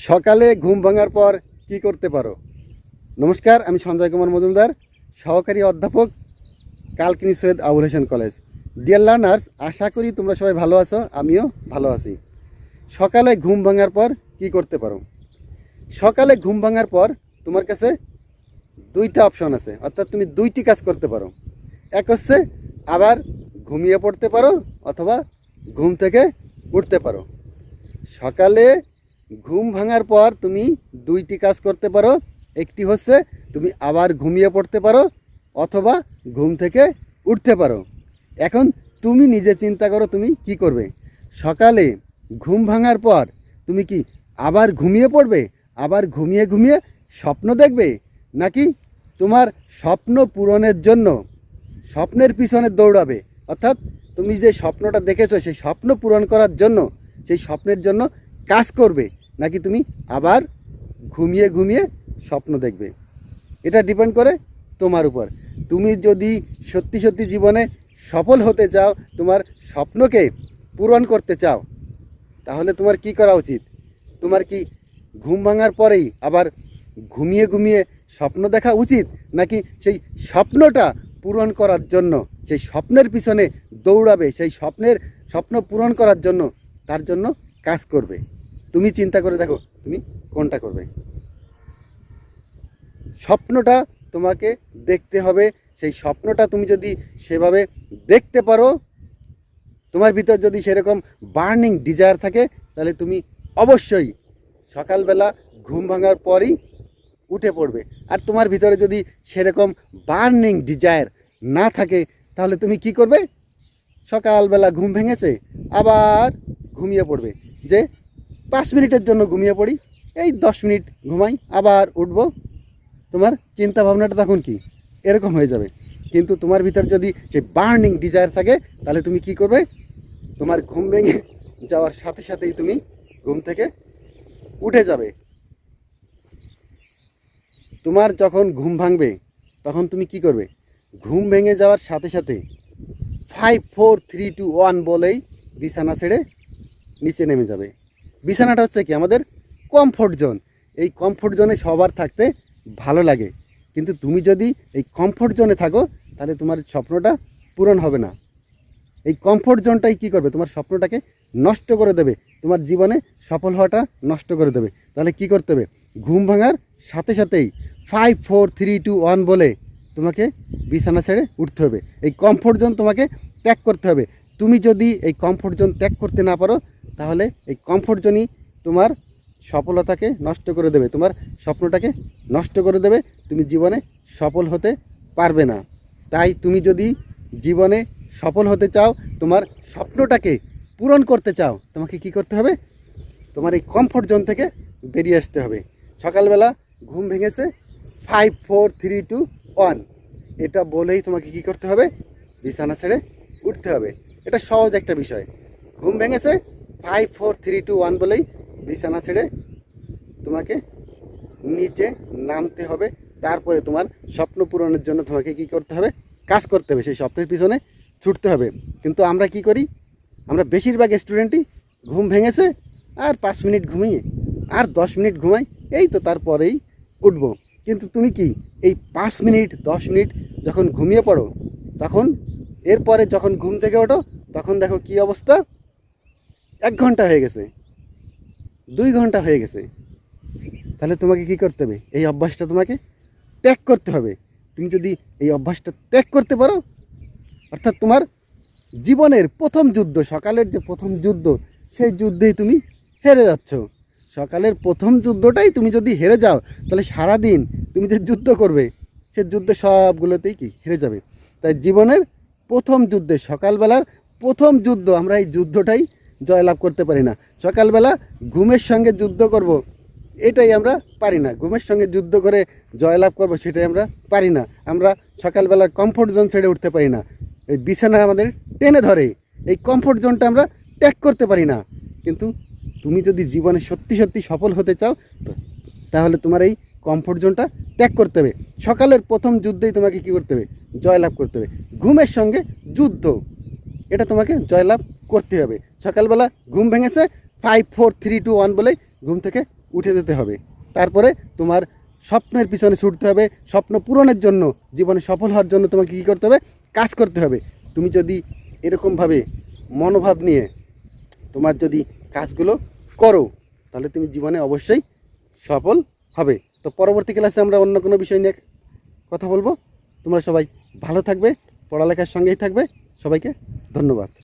সকালে ঘুম ভাঙার পর কি করতে পারো? নমস্কার, আমি সঞ্জয় কুমার মজুমদার, সহকারী অধ্যাপক, Kalkini Syed Abul Hossain college. Dear learners, আশা করি তোমরা সবাই ভালো আছো, আমিও ভালো আছি। সকালে ঘুম ভাঙার পর কি করতে পারো? সকালে ঘুম ভাঙার পর তোমার কাছে দুইটা অপশন আছে, অর্থাৎ তুমি দুইটি কাজ করতে পারো। এক হচ্ছে আবার ঘুমিয়ে পড়তে পারো, অথবা ঘুম থেকে উঠতে পারো। সকালে ঘুম ভাঙার পর তুমি দুইটি কাজ করতে পারো। একটি হচ্ছে তুমি আবার ঘুমিয়ে পড়তে পারো, অথবা ঘুম থেকে উঠতে পারো। এখন তুমি নিজে চিন্তা করো তুমি কি করবে। সকালে ঘুম ভাঙার পর তুমি কি আবার ঘুমিয়ে পড়বে, আবার ঘুমিয়ে ঘুমিয়ে স্বপ্ন দেখবে, নাকি তোমার স্বপ্ন পূরণের জন্য স্বপ্নের পিছনে দৌড়াবে? অর্থাৎ তুমি যে স্বপ্নটা দেখেছো সেই স্বপ্ন পূরণ করার জন্য, সেই স্বপ্নের জন্য কাজ করবে, নাকি তুমি আবার ঘুমিয়ে ঘুমিয়ে স্বপ্ন দেখবে? এটা ডিপেন্ড করে তোমার উপর। তুমি যদি সত্যি সত্যি জীবনে সফল হতে চাও, তোমার স্বপ্নকে পূরণ করতে চাও, তাহলে তোমার কি করা উচিত? তোমার কি ঘুম ভাঙার পরেই আবার ঘুমিয়ে ঘুমিয়ে স্বপ্ন দেখা উচিত, নাকি সেই স্বপ্নটা পূরণ করার জন্য, সেই স্বপ্নের পিছনে দৌড়াবে, সেই স্বপ্ন পূরণ করার জন্য তার জন্য কাজ করবে? তুমি চিন্তা করে দেখো তুমি কোনটা করবে। স্বপ্নটা তোমাকে দেখতে হবে। সেই স্বপ্নটা তুমি যদি সেভাবে দেখতে পারো, তোমার ভিতর যদি সেরকম বার্নিং ডিজায়ার থাকে, তাহলে তুমি অবশ্যই সকালবেলা ঘুম ভাঙার পরই উঠে পড়বে। আর তোমার ভিতরে যদি সেরকম বার্নিং ডিজায়ার না থাকে, তাহলে তুমি কি করবে? সকালবেলা ঘুম ভেঙেছে, আবার ঘুমিয়ে পড়বে। যে 5 মিনিটের জন্য ঘুমিয়ে পড়ি, এই 10 মিনিট ঘুমাই, আবার উঠবো। তোমার চিন্তা ভাবনাটা তখন কি এরকম হয়ে যাবে। কিন্তু তোমার ভিতর যদি সেই বার্নিং ডিজায়ার থাকে, তাহলে তুমি কি করবে? তোমার ঘুম ভেঙে যাওয়ার সাথে সাথেই তুমি ঘুম থেকে উঠে যাবে। তোমার যখন ঘুম ভাঙবে তখন তুমি কি করবে? ঘুম ভেঙে যাওয়ার সাথে সাথে 5 4 3 2 1 বলেই বিছানা ছেড়ে নিচে নেমে যাবে। বিছানাটা হচ্ছে কি আমাদের কমফোর্ট জোন। এই কমফোর্ট জোনে সবার থাকতে ভালো লাগে, কিন্তু তুমি যদি এই কমফোর্ট জোনে থাকো, তাহলে তোমার স্বপ্নটা পূরণ হবে না। এই কমফোর্ট জোনটাই কী করবে? তোমার স্বপ্নটাকে নষ্ট করে দেবে, তোমার জীবনে সফল হওয়াটা নষ্ট করে দেবে। তাহলে কি করতে হবে? ঘুম ভাঙার সাথে সাথেই 5 4 3 2 1 বলে তোমাকে বিছানা ছেড়ে উঠতে হবে। এই কমফোর্ট জোন তোমাকে ত্যাগ করতে হবে। তুমি যদি এই কমফোর্ট জোন ত্যাগ করতে না পারো, তাহলে এই কমফোর্ট জোনই তোমার সফলতাকে নষ্ট করে দেবে, তোমার স্বপ্নটাকে নষ্ট করে দেবে। তুমি জীবনে সফল হতে পারবে না। তাই তুমি যদি জীবনে সফল হতে চাও, তোমার স্বপ্নটাকে পূরণ করতে চাও, তোমাকে কি করতে হবে? তোমার এই কমফোর্ট জোন থেকে বেরিয়ে আসতে হবে। সকালবেলা ঘুম ভেঙেছে, 5 4 3 2 1 এটা বলেই তোমাকে কি করতে হবে? বিছানা ছেড়ে উঠতে হবে। এটা সহজ একটা বিষয়। ঘুম ভেঙেছে, 5 4 3 2 1 বলেই বিছানা ছেড়ে তোমাকে নিচে নামতে হবে। তারপরে তোমার স্বপ্ন পূরণের জন্য তোমাকে কি করতে হবে? কাজ করতে হবে, সেই স্বপ্নের পিছনে ছুটতে হবে। কিন্তু আমরা কি করি? আমরা বেশিরভাগ স্টুডেন্টই ঘুম ভেঙেছে আর 5 মিনিট ঘুমিয়ে আর 10 মিনিট ঘুমাই, এই তো তারপরেই উঠবো। কিন্তু তুমি কি এই 5 মিনিট 10 মিনিট যখন ঘুমিয়ে পড়ো, তখন এরপরে যখন ঘুম থেকে ওঠো, তখন দেখো কি অবস্থা? 1 ঘন্টা হয়ে গেছে, 2 ঘন্টা হয়ে গেছে। তাহলে তোমাকে কি করতে হবে? এই অভ্যাসটা তোমাকে ত্যাগ করতে হবে। তুমি যদি এই অভ্যাসটা ত্যাগ করতে পারো, অর্থাৎ তোমার জীবনের প্রথম যুদ্ধ, সকালের যে প্রথম যুদ্ধ, সেই যুদ্ধেই তুমি হেরে যাচ্ছ। সকালের প্রথম যুদ্ধটাই তুমি যদি হেরে যাও, তাহলে সারাদিন তুমি যে যুদ্ধ করবে, সে যুদ্ধ সবগুলোতেই কি হেরে যাবে। তাই জীবনের প্রথম যুদ্ধে, সকালবেলার প্রথম যুদ্ধ, আমরা এই যুদ্ধটাই জয়লাভ করতে পারি না। সকালবেলা ঘুমের সঙ্গে যুদ্ধ করব, এটাই আমরা পারি না। ঘুমের সঙ্গে যুদ্ধ করে জয়লাভ করব, সেটাই আমরা পারি না। আমরা সকালবেলার কমফোর্ট জোন ছেড়ে উঠতে পারি না। এই বিছানা আমাদের টেনে ধরে, এই কমফোর্ট জোনটা আমরা ত্যাগ করতে পারি না। কিন্তু তুমি যদি জীবনে সত্যি সত্যি সফল হতে চাও, তাহলে তোমার এই কমফোর্ট জোনটা ত্যাগ করতে হবে। সকালের প্রথম যুদ্ধেই তোমাকে কী করতে হবে? জয়লাভ করতে হবে। ঘুমের সঙ্গে যুদ্ধ, এটা তোমাকে জয়লাভ করতে হবে। সকালবেলা ঘুম ভেঙেছে, 5 4 3 2 1 বলেই ঘুম থেকে উঠে যেতে হবে। তারপরে তোমার স্বপ্নের পিছনে ছুটতে হবে। স্বপ্ন পূরণের জন্য, জীবনে সফল হওয়ার জন্য তোমাকে কী করতে হবে? কাজ করতে হবে। তুমি যদি এরকমভাবে মনোভাব নিয়ে তোমার যদি কাজগুলো করো, তাহলে তুমি জীবনে অবশ্যই সফল হবে। তো পরবর্তী ক্লাসে আমরা অন্য কোনো বিষয় নিয়ে কথা বলবো। তোমরা সবাই ভালো থাকবে, পড়ালেখার সঙ্গেই থাকবে। সবাইকে ধন্যবাদ।